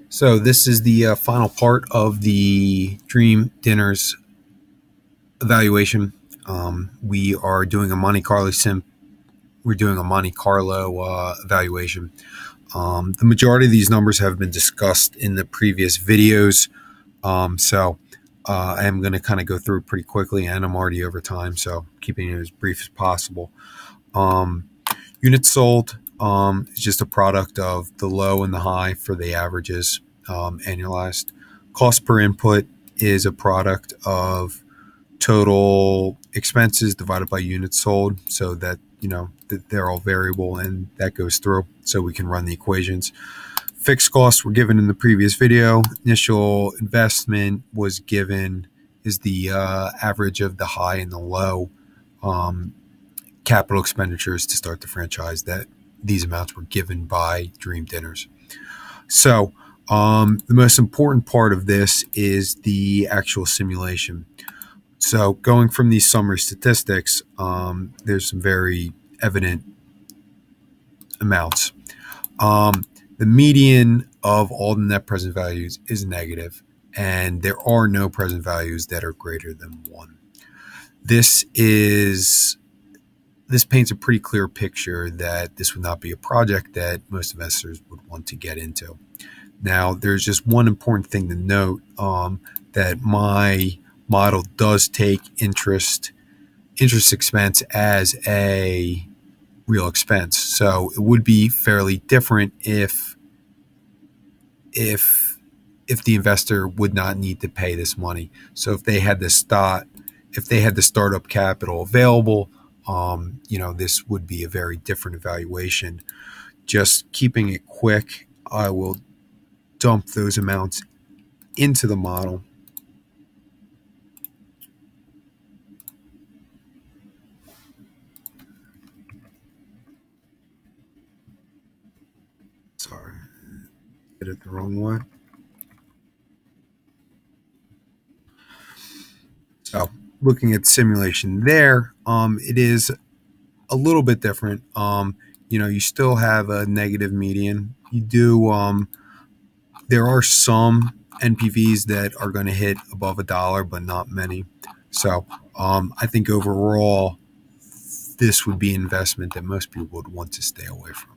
So this is the final part of the Dream Dinners evaluation. We are doing a Monte Carlo sim. We're doing a Monte Carlo evaluation. The majority of these numbers have been discussed in the previous videos, so I am going to kind of go through pretty quickly, and I'm already over time, so keeping it as brief as possible. Units sold is just a product of the low and the high for the averages annualized. Cost per input is a product of total expenses divided by units sold, so that they're all variable and that goes through, so we can run the equations. Fixed costs were given in the previous video. Initial investment was given is the average of the high and the low capital expenditures to start the franchise. That these amounts were given by Dream Dinners. So the most important part of this is the actual simulation. So going from these summary statistics, there's some very evident amounts. The median of all the net present values is negative, and there are no present values that are greater than 1. This paints a pretty clear picture that this would not be a project that most investors would want to get into. Now, there's just one important thing to note, that my model does take interest expense as a real expense. So it would be fairly different if the investor would not need to pay this money. So if they had the startup capital available, this would be a very different evaluation. Just keeping it quick, I will dump those amounts into the model. Sorry, did it the wrong way. So looking at simulation there, it is a little bit different. You still have a negative median. You do. There are some NPVs that are going to hit above $1, but not many. So I think overall, this would be an investment that most people would want to stay away from.